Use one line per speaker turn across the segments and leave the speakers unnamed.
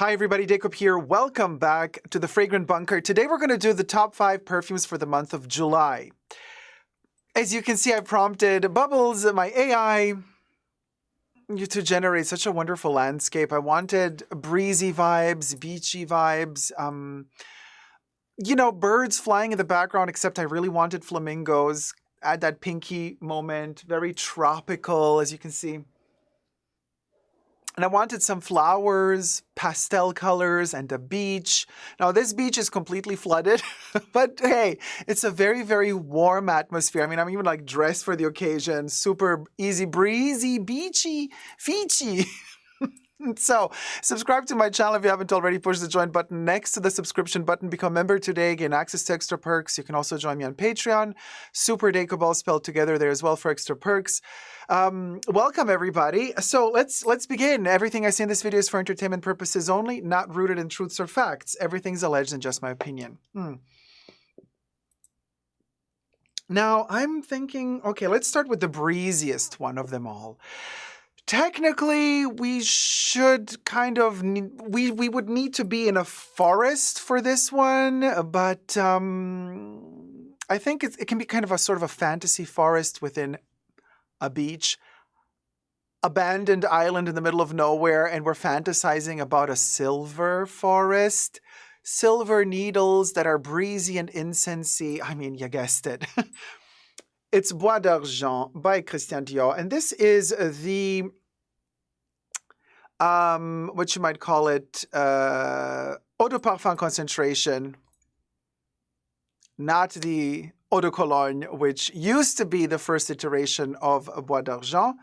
Hi everybody, Dacob here. Welcome back to the Fragrant Bunker. Today we're going to do the top 5 perfumes for the month of July. As you can see, I prompted Bubbles, my AI, to generate such a wonderful landscape. I wanted breezy vibes, beachy vibes, birds flying in the background, except I really wanted flamingos. Add that pinky moment, very tropical, as you can see. And I wanted some flowers, pastel colors, and a beach. Now, this beach is completely flooded, but hey, it's a very, very warm atmosphere. I mean, I'm even like dressed for the occasion. Super easy, breezy, beachy, feechy. So, subscribe to my channel if you haven't already. Push the join button next to the subscription button. Become a member today. Gain access to extra perks. You can also join me on Patreon. Superdacob, all spelled together there as well for extra perks. Welcome, everybody. So, let's begin. Everything I say in this video is for entertainment purposes only, not rooted in truths or facts. Everything's alleged and just my opinion. Now, I'm thinking, okay, let's start with the breeziest one of them all. Technically, we should kind of, we would need to be in a forest for this one, but I think it can be kind of a sort of a fantasy forest within a beach, abandoned island in the middle of nowhere, and we're fantasizing about a silver forest, silver needles that are breezy and incensey. I mean, you guessed it. It's Bois d'Argent by Christian Dior, and this is the, what you might call it, eau de parfum concentration, not the eau de cologne, which used to be the first iteration of Bois d'Argent.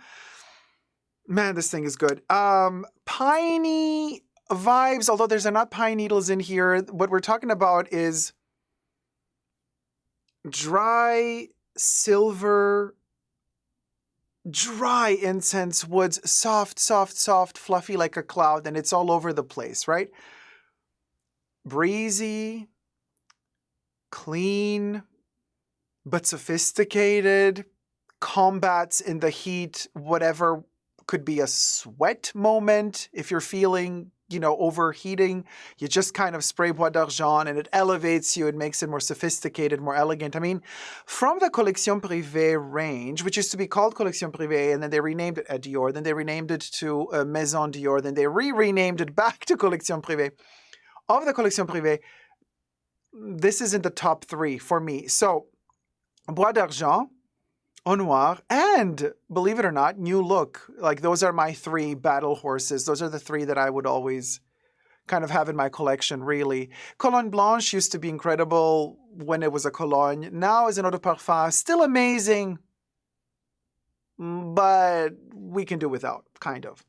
Man, this thing is good. Piney vibes, although there's not pine needles in here. What we're talking about is dry silver, dry incense woods, soft, soft, soft, fluffy like a cloud, and it's all over the place, right? Breezy, clean, but sophisticated, combats in the heat, whatever could be a sweat moment. If you're feeling, overheating, you just kind of spray Bois d'Argent and it elevates you. It makes it more sophisticated, more elegant. I mean, from the Collection Privée range, which used to be called Collection Privée, and then they renamed it at Dior, then they renamed it to Maison Dior, then they renamed it back to Collection Privée. Of the Collection Privée, this is in the top 3 for me. So, Bois d'Argent, Au Noir, and believe it or not, New Look. Like, those are my 3 battle horses. Those are the 3 that I would always kind of have in my collection, really. Cologne Blanche used to be incredible when it was a cologne. Now is an eau de parfum. Still amazing, but we can do without, kind of.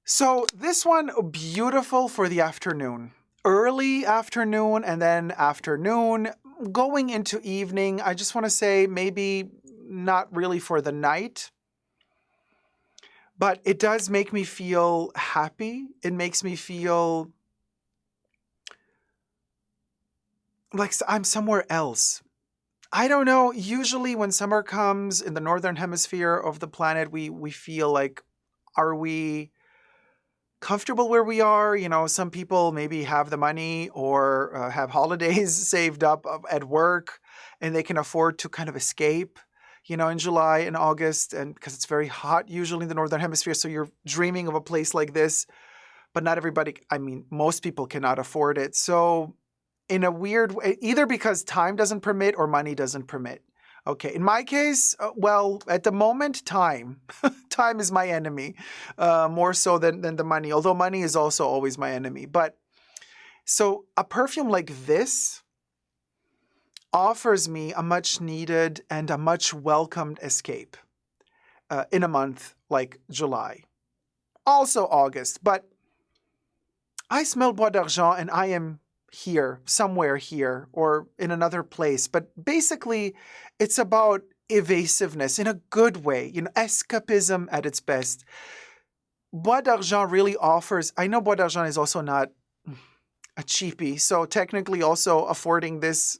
So this one, beautiful for the afternoon. Early afternoon and then afternoon. Going into evening, I just want to say maybe not really for the night, but it does make me feel happy. It makes me feel like I'm somewhere else. I don't know. Usually when summer comes in the northern hemisphere of the planet, we feel like, are we comfortable where we are? Some people maybe have the money or have holidays saved up at work and they can afford to kind of escape, in July and August, and because it's very hot usually in the northern hemisphere. So you're dreaming of a place like this, but not everybody, I mean, most people cannot afford it. So in a weird way, either because time doesn't permit or money doesn't permit. Okay, in my case, well, at the moment, time. Time is my enemy, more so than the money, although money is also always my enemy. But so a perfume like this offers me a much needed and a much welcomed escape in a month like July. Also August, but I smell Bois d'Argent and I am here, somewhere here, or in another place. But basically, it's about evasiveness in a good way, escapism at its best. Bois d'Argent really offers, I know Bois d'Argent is also not a cheapie, so technically also affording this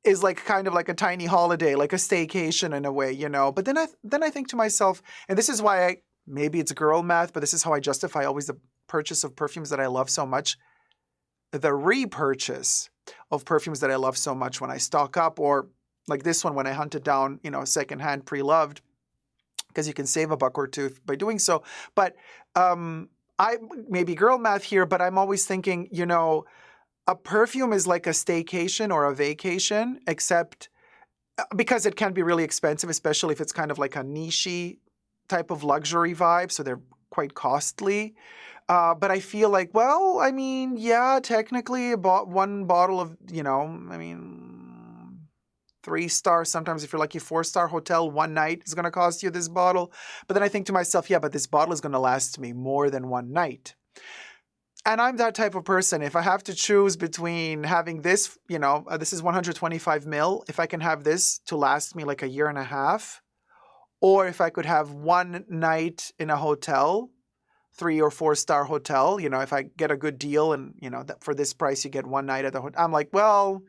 is like kind of like a tiny holiday, like a staycation in a way, But then I think to myself, and this is why maybe it's girl math, but this is how I justify always purchase of perfumes that I love so much, the repurchase of perfumes that I love so much when I stock up, or like this one when I hunted down, secondhand pre-loved, because you can save a buck or two by doing so. But I maybe girl math here, but I'm always thinking, a perfume is like a staycation or a vacation, except because it can be really expensive, especially if it's kind of like a niche type of luxury vibe. So they're quite costly. But I feel like, well, I mean, yeah, technically one bottle of, 3-star, sometimes if you're lucky, 4-star hotel, one night is going to cost you this bottle. But then I think to myself, yeah, but this bottle is going to last me more than one night. And I'm that type of person. If I have to choose between having this, this is 125 mil, if I can have this to last me like a year and a half, or if I could have one night in a hotel, 3 or 4-star hotel, if I get a good deal and, that for this price you get one night at the hotel, I'm like, well,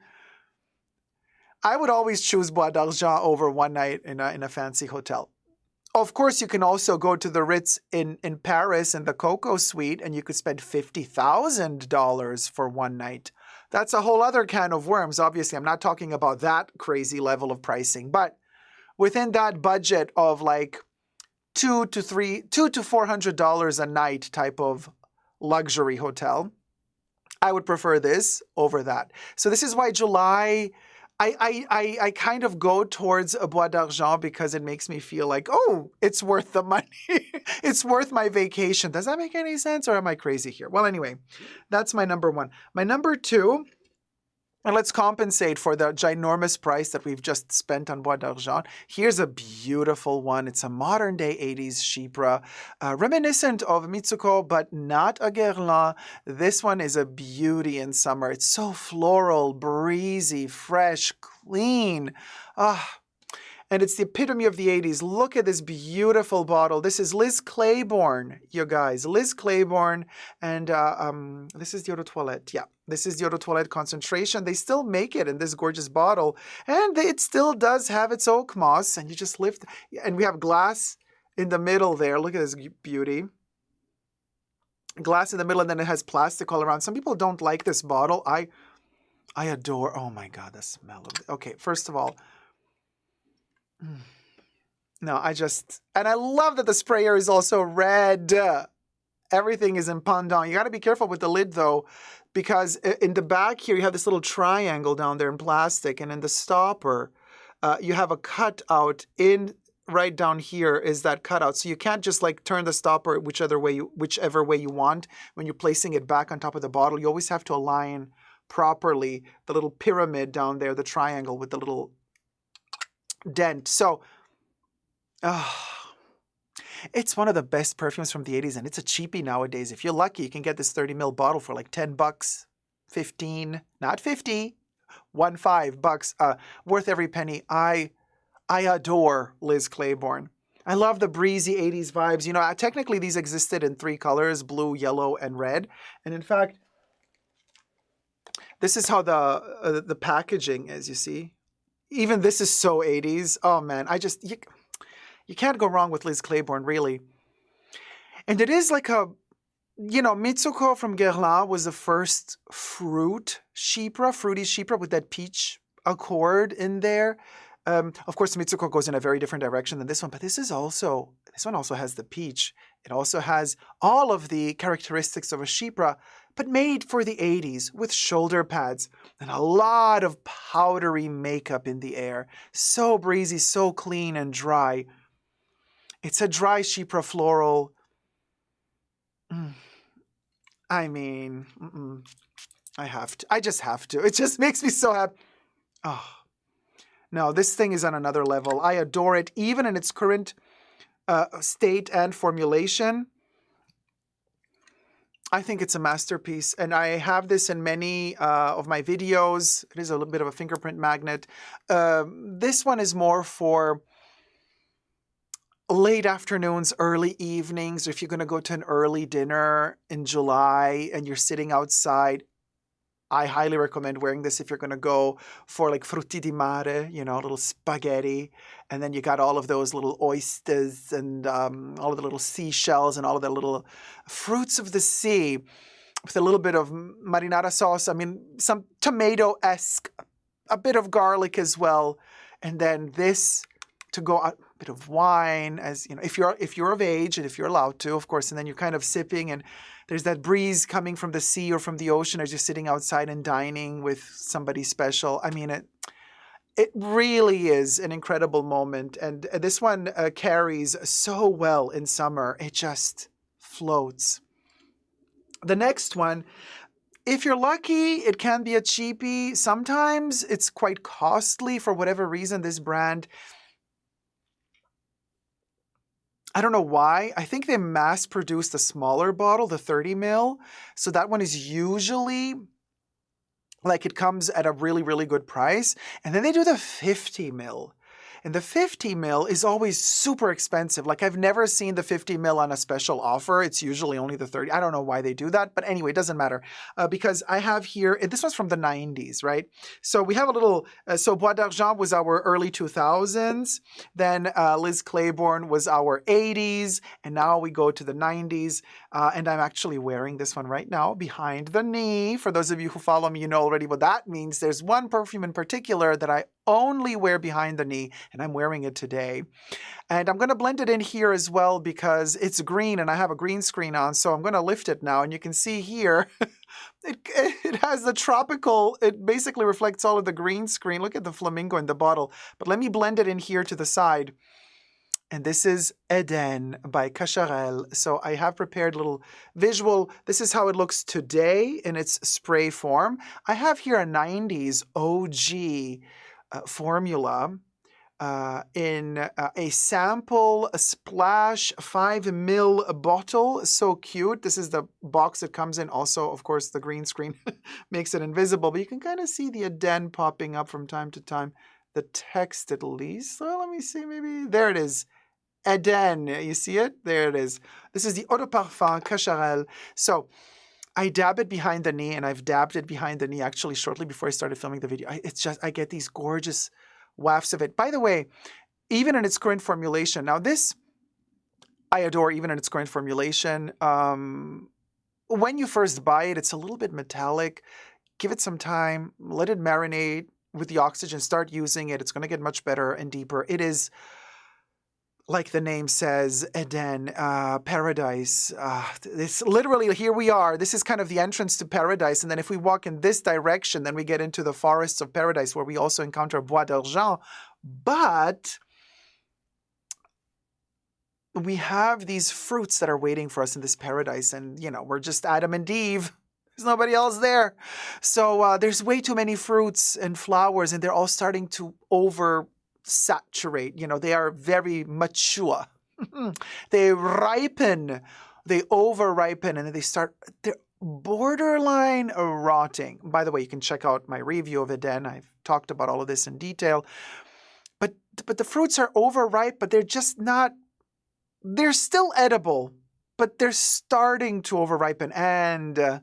I would always choose Bois d'Argent over one night in a fancy hotel. Of course, you can also go to the Ritz in Paris in the Coco Suite, and you could spend $50,000 for one night. That's a whole other can of worms. Obviously, I'm not talking about that crazy level of pricing, but within that budget of like $200 to $400 a night type of luxury hotel, I would prefer this over that. So this is why July, I kind of go towards a Bois d'Argent because it makes me feel like, oh, it's worth the money. It's worth my vacation. Does that make any sense, or am I crazy here? Well, anyway, that's my number one. My number two, and let's compensate for the ginormous price that we've just spent on Bois d'Argent. Here's a beautiful one. It's a modern-day 80s Chypre, reminiscent of Mitsuko, but not a Guerlain. This one is a beauty in summer. It's so floral, breezy, fresh, clean. And it's the epitome of the 80s. Look at this beautiful bottle. This is Liz Claiborne, you guys. Liz Claiborne. And this is the Eau de Toilette. Yeah, this is the Eau de Toilette concentration. They still make it in this gorgeous bottle. And it still does have its oak moss. And you just lift. And we have glass in the middle there. Look at this beauty. Glass in the middle, and then it has plastic all around. Some people don't like this bottle. I adore. Oh, my God, the smell of it. Okay, first of all, no, and I love that the sprayer is also red. Everything is in pendant. You got to be careful with the lid though, because in the back here, you have this little triangle down there in plastic, and in the stopper, you have a cutout right down here is that cutout. So you can't just like turn the stopper whichever way you want when you're placing it back on top of the bottle. You always have to align properly the little pyramid down there, the triangle with the little dent. So it's one of the best perfumes from the 80s, and it's a cheapie nowadays. If you're lucky, you can get this 30 ml bottle for like 10 bucks, 15, not 50, $15, worth every penny. I adore Liz Claiborne. I love the breezy 80s vibes. Technically these existed in 3 colors, blue, yellow, and red. And in fact, this is how the packaging is, you see. Even this is so 80s. Oh, man, you can't go wrong with Liz Claiborne, really. And it is like Mitsuko from Guerlain was the first fruity Chypre with that peach accord in there. Of course, Mitsuko goes in a very different direction than this one, but this one also has the peach. It also has all of the characteristics of a Chypre, but made for the 80s with shoulder pads and a lot of powdery makeup in the air. So breezy, so clean and dry. It's a dry Chypre floral. I mean, I just have to. It just makes me so happy. Oh, no, this thing is on another level. I adore it, even in its current state and formulation. I think it's a masterpiece, and I have this in many of my videos. It is a little bit of a fingerprint magnet. This one is more for late afternoons, early evenings, or if you're going to go to an early dinner in July and you're sitting outside. I highly recommend wearing this if you're going to go for like frutti di mare, you know, little spaghetti. And then you got all of those little oysters and all of the little seashells and all of the little fruits of the sea with a little bit of marinara sauce. I mean, some tomato-esque, a bit of garlic as well. And then this to go a bit of wine, as you know, if you're of age and if you're allowed to, of course, and then you're kind of sipping and there's that breeze coming from the sea or from the ocean as you're sitting outside and dining with somebody special. I mean, it really is an incredible moment. And this one carries so well in summer. It just floats. The next one, if you're lucky, it can be a cheapie. Sometimes it's quite costly for whatever reason. This brand, I don't know why. I think they mass produced a smaller bottle, the 30 ml. So that one is usually like it comes at a really, really good price. And then they do the 50 ml. And the 50 ml is always super expensive. Like I've never seen the 50 ml on a special offer. It's usually only the 30. I don't know why they do that. But anyway, it doesn't matter because I have here, this was from the 90s, right? So we have a little, so Bois d'Argent was our early 2000s. Then Liz Claiborne was our 80s. And now we go to the 90s. And I'm actually wearing this one right now behind the knee. For those of you who follow me, you know already what that means. There's one perfume in particular that I only wear behind the knee, and I'm wearing it today. And I'm going to blend it in here as well because it's green and I have a green screen on, so I'm going to lift it now. And you can see here, it has the tropical, it basically reflects all of the green screen. Look at the flamingo in the bottle. But let me blend it in here to the side. And this is Eden by Cacharel. So I have prepared a little visual. This is how it looks today in its spray form. I have here a 90s OG formula in a sample, a splash 5 ml bottle. So cute. This is the box it comes in. Also, of course, the green screen makes it invisible, but you can kind of see the Eden popping up from time to time. The text at least. So let me see, maybe there it is. Eden, you see it? There it is. This is the Eau de Parfum Cacharel. So I dab it behind the knee, and I've dabbed it behind the knee actually shortly before I started filming the video. I get these gorgeous wafts of it. By the way, even in its current formulation, now this I adore even in its current formulation. When you first buy it, it's a little bit metallic. Give it some time, let it marinate with the oxygen, start using it. It's going to get much better and deeper. It is, like the name says, Eden, paradise. This literally, here we are. This is kind of the entrance to paradise. And then if we walk in this direction, then we get into the forests of paradise where we also encounter Bois d'Argent. But we have these fruits that are waiting for us in this paradise. And, you know, we're just Adam and Eve. There's nobody else there. So there's way too many fruits and flowers, and they're all starting to oversaturate. You know, they are very mature. They ripen, they over-ripen, and then they're borderline rotting. By the way, you can check out my review of Eden. I've talked about all of this in detail. But the fruits are overripe, but they're just not, they're still edible, but they're starting to overripen. And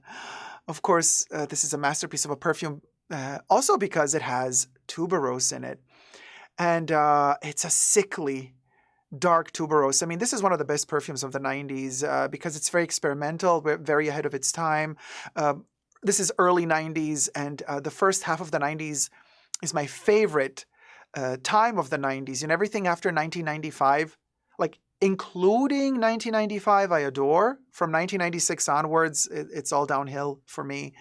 of course, this is a masterpiece of a perfume, also because it has tuberose in it. And it's a sickly, dark tuberose. I mean, this is one of the best perfumes of the 90s because it's very experimental, very ahead of its time. This is early 90s, and the first half of the 90s is my favorite time of the 90s. And everything after 1995, like including 1995, I adore. From 1996 onwards, it's all downhill for me.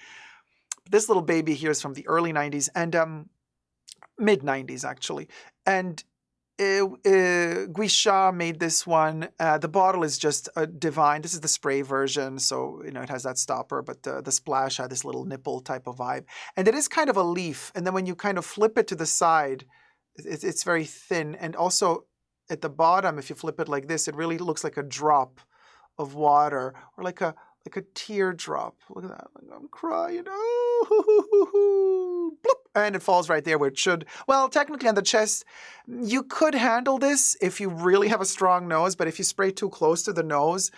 This little baby here is from the early 90s and mid-90s, actually. And Guicha made this one. The bottle is just divine. This is the spray version, so you know it has that stopper, but the splash had this little nipple type of vibe. And it is kind of a leaf. And then when you kind of flip it to the side, it's very thin. And also at the bottom, if you flip it like this, it really looks like a drop of water or like a teardrop. Look at that. I'm crying. Oh, bloop, and it falls right there where it should. Well, technically on the chest, you could handle this if you really have a strong nose, but if you spray too close to the nose,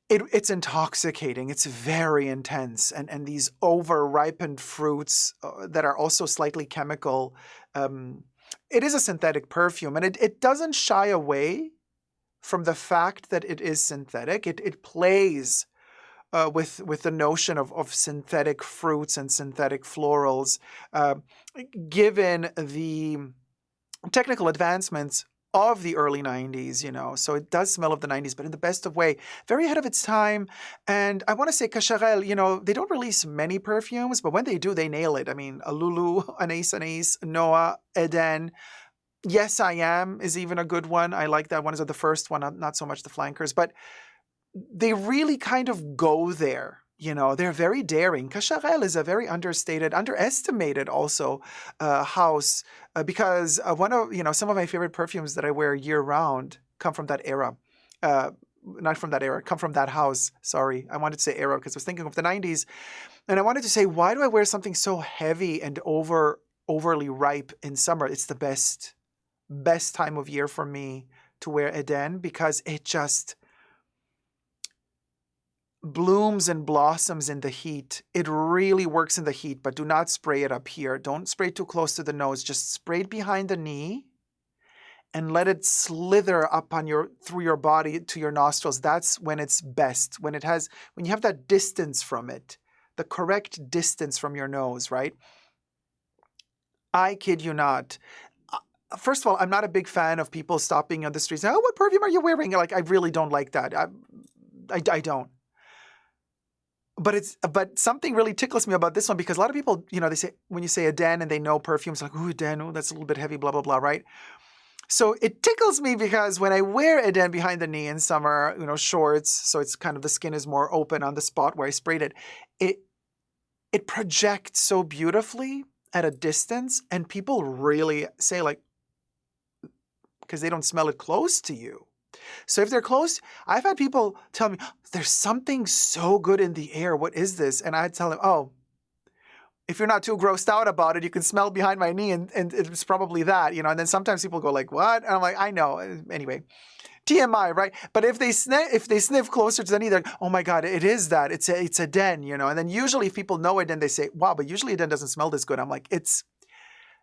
it's intoxicating. It's very intense. And these over-ripened fruits that are also slightly chemical. It is a synthetic perfume, and it doesn't shy away from the fact that it is synthetic. It plays with the notion of synthetic fruits and synthetic florals, given the technical advancements of the early 90s, so it does smell of the 90s, but in the best of way, very ahead of its time. And I want to say Cacharel, they don't release many perfumes, but when they do, they nail it. I mean, Alulu, Anais, Noah, Eden. Yes, I Am is even a good one. I like that one as the first one, not so much the flankers, but they really kind of go there. They're very daring. Cacharel is a very underestimated also house because one of, some of my favorite perfumes that I wear year round come from that era. Not from that era, come from that house. Sorry, I wanted to say era because I was thinking of the 90s. And I wanted to say, why do I wear something so heavy and overly ripe in summer? It's the best time of year for me to wear Eden because it just blooms and blossoms in the heat. It really works in the heat, but do not spray it up here. Don't spray too close to the nose. Just spray it behind the knee and let it slither up through your body to your nostrils. That's when it's best. When you have that distance from it, the correct distance from your nose, right? I kid you not. First of all, I'm not a big fan of people stopping on the streets. Oh, what perfume are you wearing? Like, I really don't like that. I don't. But something really tickles me about this one because a lot of people, they say, when you say Eden and they know perfumes, like, ooh, Eden, ooh, that's a little bit heavy, blah, blah, blah, right? So it tickles me because when I wear Eden behind the knee in summer, shorts, so it's kind of the skin is more open on the spot where I sprayed it projects so beautifully at a distance, and people really say, like, because they don't smell it close to you. So if they're close, I've had people tell me, there's something so good in the air. What is this? And I tell them, oh, if you're not too grossed out about it, you can smell behind my knee and it's probably that, and then sometimes people go like, what? And I'm like, I know. Anyway, TMI, right? But if they sniff closer to the knee, they're like, oh my God, it is that. It's a den, And then usually if people know it, then they say, wow, but usually a den doesn't smell this good. I'm like, it's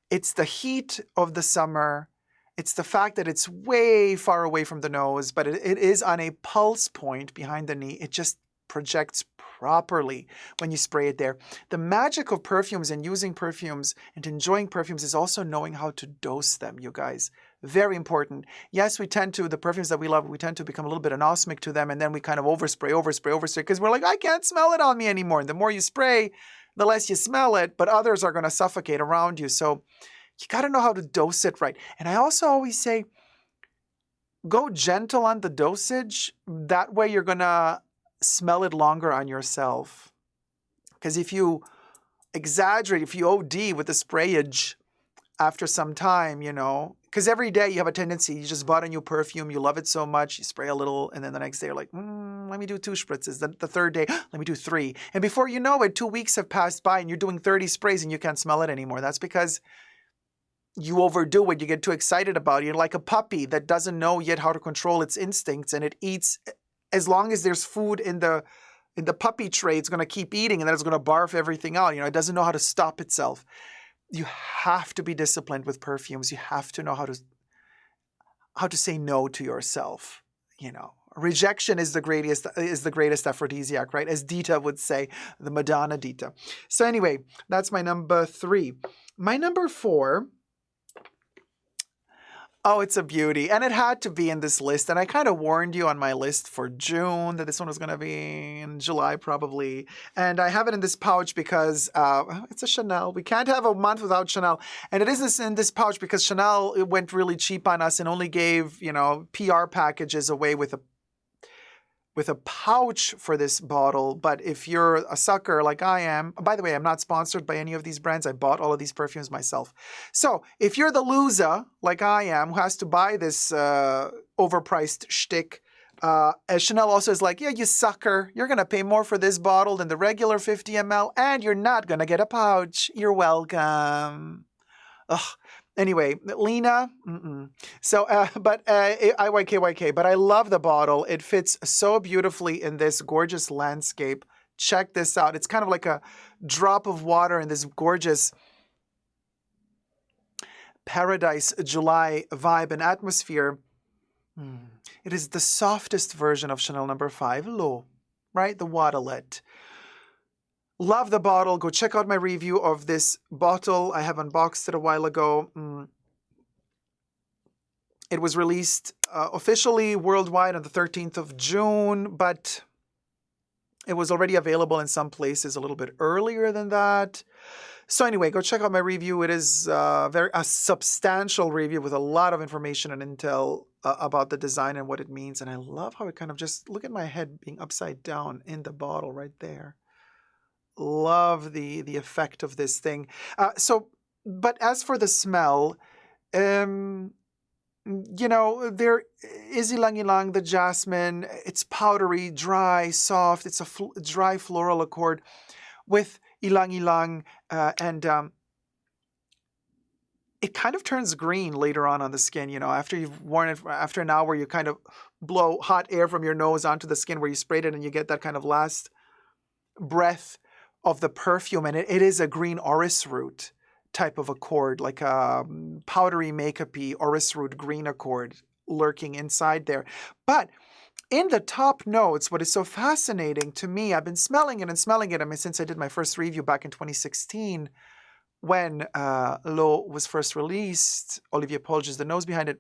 the heat of the summer. It's the fact that it's way far away from the nose, but it is on a pulse point behind the knee. It just projects properly when you spray it there. The magic of perfumes and using perfumes and enjoying perfumes is also knowing how to dose them, you guys. Very important. Yes, the perfumes that we love, we tend to become a little bit anosmic to them, and then we kind of overspray, because we're like, I can't smell it on me anymore. And the more you spray, the less you smell it, but others are going to suffocate around you. So you got to know how to dose it right. And I also always say, go gentle on the dosage. That way you're going to smell it longer on yourself. Because if you exaggerate, if you OD with the sprayage after some time, because every day you have a tendency, you just bought a new perfume, you love it so much, you spray a little, and then the next day you're like, let me do 2 spritzes. Then the third day, let me do 3. And before you know it, 2 weeks have passed by and you're doing 30 sprays and you can't smell it anymore. That's because you overdo it. You get too excited about it. You're like a puppy that doesn't know yet how to control its instincts, and it eats as long as there's food in the puppy tray. It's going to keep eating, and then it's going to barf everything out. It doesn't know how to stop itself. You have to be disciplined with perfumes. You have to know how to say no to yourself. Rejection is the greatest aphrodisiac, right? As Dita would say, the Madonna Dita. So anyway, that's my number 3. My number 4. Oh, it's a beauty. And it had to be in this list. And I kind of warned you on my list for June that this one was going to be in July probably. And I have it in this pouch because it's a Chanel. We can't have a month without Chanel. And it is in this pouch because Chanel went really cheap on us and only gave, PR packages away with a pouch for this bottle. But if you're a sucker like I am, by the way, I'm not sponsored by any of these brands. I bought all of these perfumes myself. So if you're the loser like I am, who has to buy this overpriced shtick, as Chanel also is like, yeah, you sucker. You're going to pay more for this bottle than the regular 50 ml, and you're not going to get a pouch. You're welcome. Ugh. Anyway, Lena, so, IYKYK, but I love the bottle. It fits so beautifully in this gorgeous landscape. Check this out. It's kind of like a drop of water in this gorgeous paradise July vibe and atmosphere. It is the softest version of Chanel No. 5 L'Eau, right? The waterlet. Love the bottle. Go check out my review of this bottle. I have unboxed it a while ago. It was released officially worldwide on the 13th of June, but it was already available in some places a little bit earlier than that. So anyway, go check out my review. It is a substantial review with a lot of information and intel about the design and what it means. And I love how it kind of just, look at my head being upside down in the bottle right there. Love the effect of this thing. But as for the smell, there is ylang ylang, the jasmine. It's powdery, dry, soft. It's a dry floral accord with ylang ylang, and it kind of turns green later on the skin. After you've worn it, after an hour, you kind of blow hot air from your nose onto the skin where you sprayed it, and you get that kind of last breath of the perfume, and it is a green orris root type of accord, like a powdery makeup-y orris root green accord lurking inside there. But in the top notes, what is so fascinating to me, I've been smelling it and smelling it, since I did my first review back in 2016, when L'Eau was first released, Olivier Polges, the nose behind it.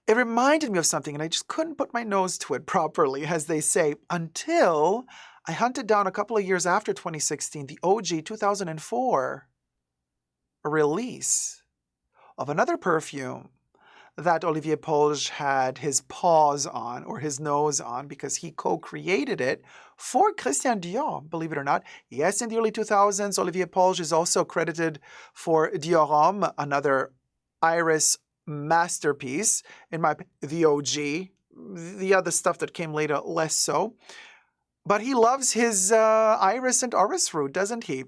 It reminded me of something, and I just couldn't put my nose to it properly, as they say, until I hunted down a couple of years after 2016, the OG 2004 release of another perfume that Olivier Polges had his paws on, or his nose on, because he co-created it for Christian Dior, believe it or not. Yes, in the early 2000s, Olivier Polges is also credited for Dior Homme, another iris masterpiece, the OG. The other stuff that came later, less so. But he loves his iris and orris root, doesn't he?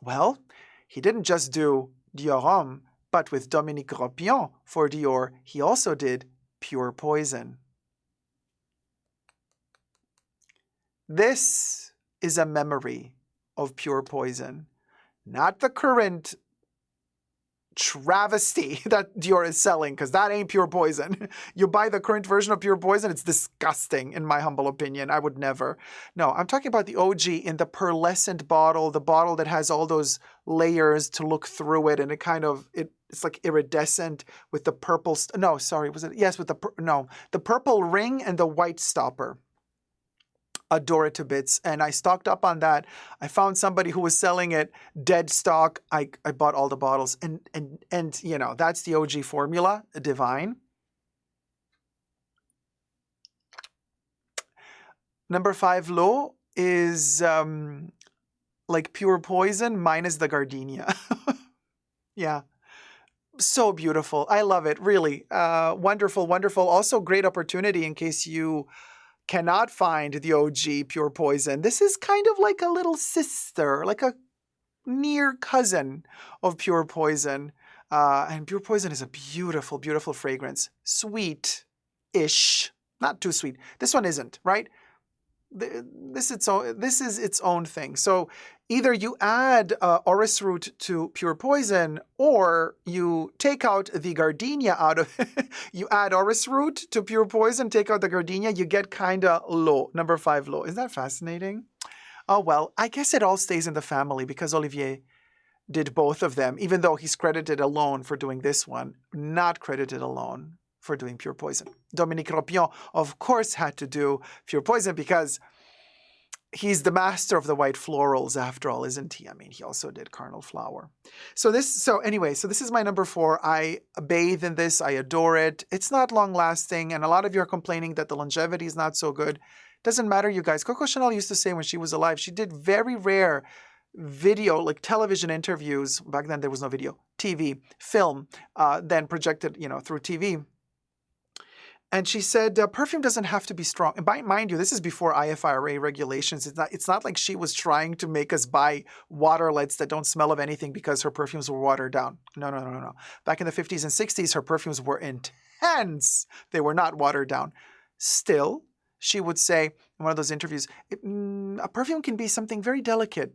Well, he didn't just do Dior Homme, but with Dominique Ropion for Dior, he also did Pure Poison. This is a memory of Pure Poison, not the current travesty that Dior is selling, because that ain't Pure Poison. You buy the current version of Pure Poison, it's disgusting, in my humble opinion. I would never. No, I'm talking about the OG in the pearlescent bottle, the bottle that has all those layers to look through it, and it kind of, it's like iridescent with the purple, no, sorry, was it? Yes, with the purple ring and the white stopper. Adore it to bits, and I stocked up on that. I found somebody who was selling it dead stock. I bought all the bottles, and that's the OG formula, divine. Number 5 L'Eau is like Pure Poison minus the gardenia. Yeah, so beautiful. I love it, really. Wonderful, wonderful. Also, great opportunity in case you cannot find the OG Pure Poison. This is kind of like a little sister, like a near cousin of Pure Poison. And Pure Poison is a beautiful, beautiful fragrance. Sweet-ish. Not too sweet. This one isn't, right? This is its own thing. So either you add orris root to Pure Poison, or you take out the gardenia out of it. You add orris root to Pure Poison, take out the gardenia, you get kind of L'Eau, number 5 L'Eau. Isn't that fascinating? Oh, well, I guess it all stays in the family because Olivier did both of them, even though he's credited alone for doing this one, not credited alone for doing Pure Poison. Dominique Ropion, of course, had to do Pure Poison because he's the master of the white florals, after all, isn't he? I mean, he also did Carnal Flower. So this is my number 4. I bathe in this. I adore it. It's not long-lasting, and a lot of you are complaining that the longevity is not so good. Doesn't matter, you guys. Coco Chanel used to say when she was alive, she did very rare video, like television interviews. Back then, there was no video. TV, film, then projected, through TV. And she said, perfume doesn't have to be strong. And mind you, this is before IFRA regulations. It's not like she was trying to make us buy waterlets that don't smell of anything because her perfumes were watered down. No, no, no, no, no. Back in the 50s and 60s, her perfumes were intense. They were not watered down. Still, she would say in one of those interviews, a perfume can be something very delicate,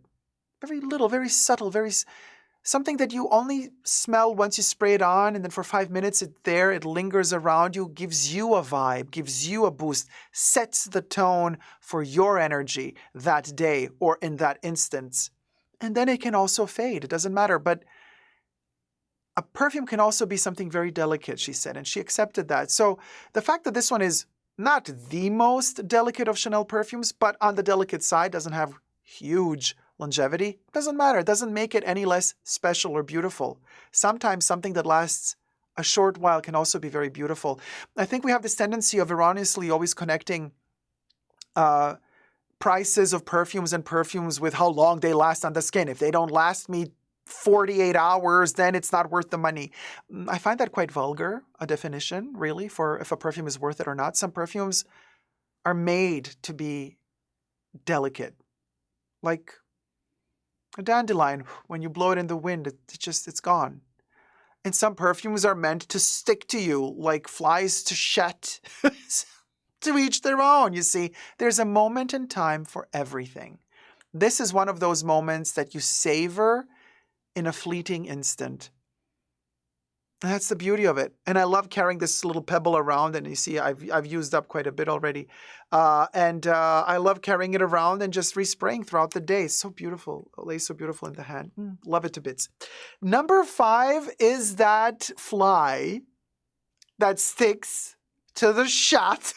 very little, very subtle, something that you only smell once you spray it on, and then for 5 minutes it lingers around you, gives you a vibe, gives you a boost, sets the tone for your energy that day or in that instance. And then it can also fade. It doesn't matter. But a perfume can also be something very delicate, she said, and she accepted that. So the fact that this one is not the most delicate of Chanel perfumes, but on the delicate side, doesn't have huge longevity, doesn't matter. It doesn't make it any less special or beautiful. Sometimes something that lasts a short while can also be very beautiful. I think we have this tendency of erroneously always connecting prices of perfumes and perfumes with how long they last on the skin. If they don't last me 48 hours, then it's not worth the money. I find that quite vulgar, a definition, really, for if a perfume is worth it or not. Some perfumes are made to be delicate. Like a dandelion, when you blow it in the wind, it's gone. And some perfumes are meant to stick to you like flies to shet. To each their own, you see. There's a moment in time for everything. This is one of those moments that you savor in a fleeting instant. And that's the beauty of it. And I love carrying this little pebble around. And you see, I've used up quite a bit already. I love carrying it around and just respraying throughout the day. It's so beautiful. It lays so beautiful in the hand. Love it to bits. Number 5 is that fly that sticks to the shot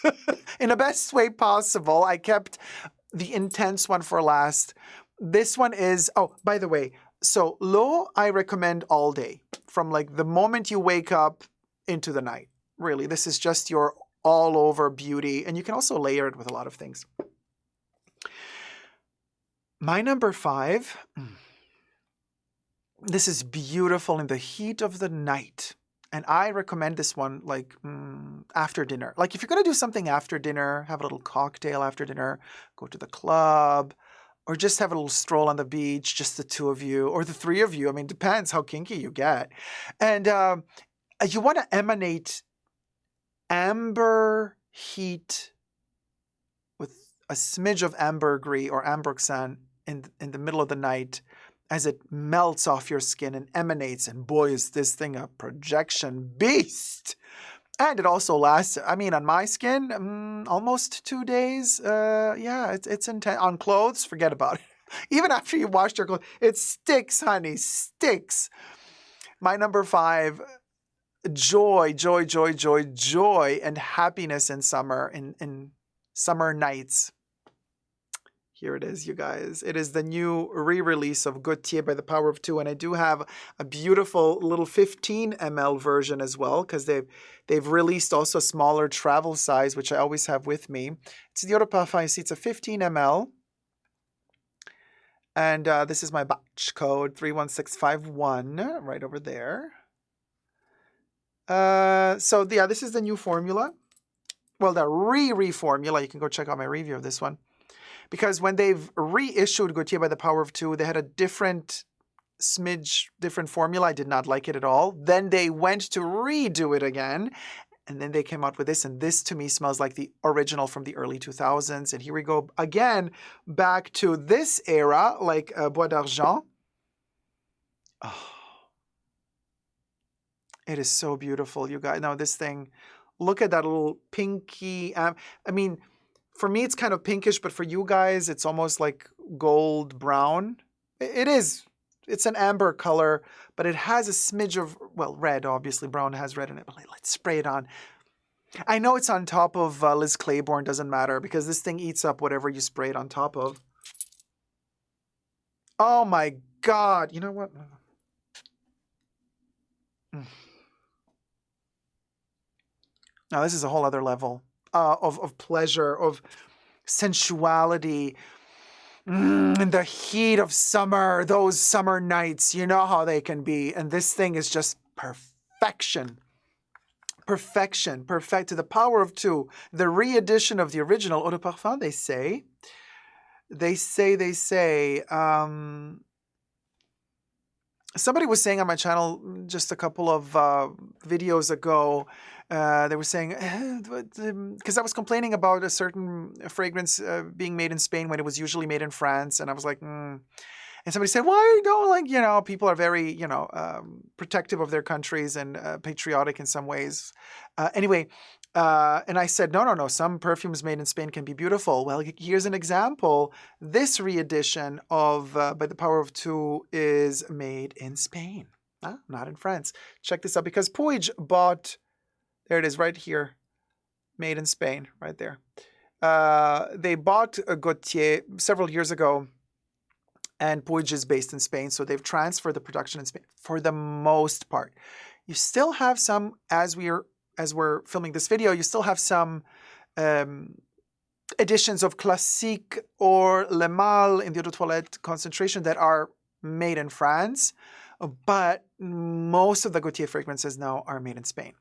in the best way possible. I kept the intense one for last. This one is, oh, by the way, so L'Eau I recommend all day, from like the moment you wake up into the night. Really, this is just your all over beauty, and you can also layer it with a lot of things. My number 5, this is beautiful in the heat of the night. And I recommend this one like after dinner. Like if you're going to do something after dinner, have a little cocktail after dinner, go to the club, or just have a little stroll on the beach, just the 2 of you, or the 3 of you. I mean, depends how kinky you get. And you want to emanate amber heat with a smidge of ambergris or ambergris in the middle of the night as it melts off your skin and emanates. And boy, is this thing a projection beast. And it also lasts, I mean, on my skin, almost 2 days. Yeah, it's intense. On clothes, forget about it. Even after you washed your clothes, it sticks, honey, sticks. My number 5, joy, joy, joy, joy, joy, and happiness in summer, in summer nights. Here it is, you guys. It is the new re-release of Gaultier by the Power of 2, and I do have a beautiful little 15 ml version as well, because they've released also a smaller travel size, which I always have with me. It's the Eau de Parfum. It's a 15 ml, and this is my batch code 31651 right over there. So yeah, this is the new formula. Well, the re-formula. You can go check out my review of this one. Because when they've reissued Gaultier by the Power of 2, they had a different formula. I did not like it at all. Then they went to redo it again. And then they came out with this. And this, to me, smells like the original from the early 2000s. And here we go again, back to this era, like Bois d'Argent. Oh, it is so beautiful, you guys. Now, this thing, look at that little pinky. I mean, for me, it's kind of pinkish, but for you guys, it's almost like gold brown. It is. It's an amber color, but it has a smidge of, well, red. Obviously, brown has red in it. But let's spray it on. I know it's on top of Liz Claiborne. Doesn't matter, because this thing eats up whatever you spray it on top of. Oh, my God. You know what? Now, this is a whole other level. Of pleasure, of sensuality, in the heat of summer, those summer nights, you know how they can be. And this thing is just perfection. perfection, perfect to the power of 2. The re-edition of the original Eau de Parfum, they say. Somebody was saying on my channel just a couple of videos ago, they were saying, because I was complaining about a certain fragrance being made in Spain when it was usually made in France. And I was like, And somebody said, why don't, like, people are very, protective of their countries and patriotic in some ways. Anyway, and I said, no. Some perfumes made in Spain can be beautiful. Well, here's an example. This re-edition of By the Power of 2 is made in Spain, not in France. Check this out, because Puig bought, there it is right here, made in Spain, right there. They bought a Gautier several years ago, and Puig is based in Spain, so they've transferred the production in Spain for the most part. You still have some, as we're filming this video, you still have some editions of Classique or Le Male in the Eau de Toilette concentration that are made in France, but most of the Gautier fragrances now are made in Spain.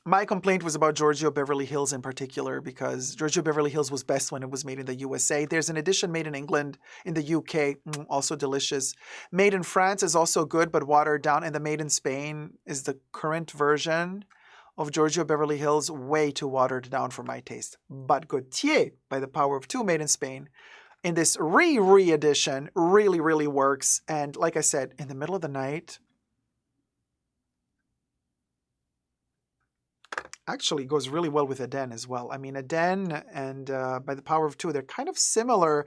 My complaint was about Giorgio Beverly Hills in particular, because Giorgio Beverly Hills was best when it was made in the USA. There's an edition made in England, in the UK, also delicious. Made in France is also good, but watered down. And the made in Spain is the current version of Giorgio Beverly Hills, way too watered down for my taste. But Gautier, By the Power of 2, made in Spain, in this re-edition, really, really works. And like I said, in the middle of the night, actually goes really well with Eden as well. I mean, Eden and By the Power of 2, they're kind of similar,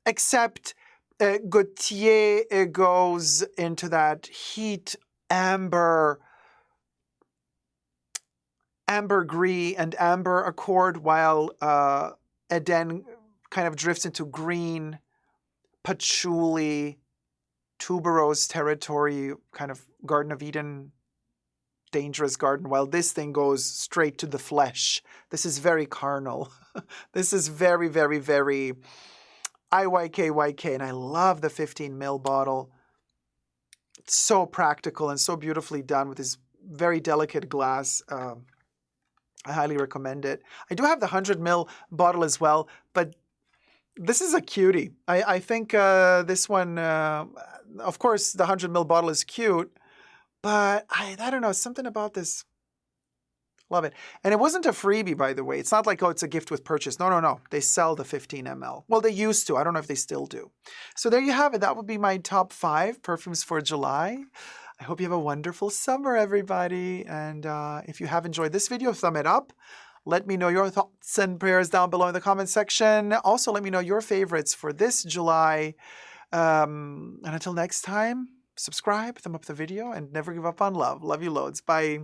except Gautier goes into that heat, amber gris and amber accord, while Eden kind of drifts into green, patchouli, tuberose territory, kind of Garden of Eden, dangerous garden, while this thing goes straight to the flesh. This is very carnal. This is very, very, very IYK, and I love the 15 ml bottle. It's so practical and so beautifully done with this very delicate glass. I highly recommend it. I do have the 100 ml bottle as well, but this is a cutie. I think this one, of course, the 100 ml bottle is cute, but I don't know, something about this. Love it. And it wasn't a freebie, by the way. It's not like, oh, it's a gift with purchase. No. They sell the 15 ml. Well, they used to. I don't know if they still do. So there you have it. That would be my top 5 perfumes for July. I hope you have a wonderful summer, everybody. And if you have enjoyed this video, thumb it up. Let me know your thoughts and prayers down below in the comment section. Also, let me know your favorites for this July. And until next time, subscribe, thumb up the video, and never give up on love. Love you loads. Bye.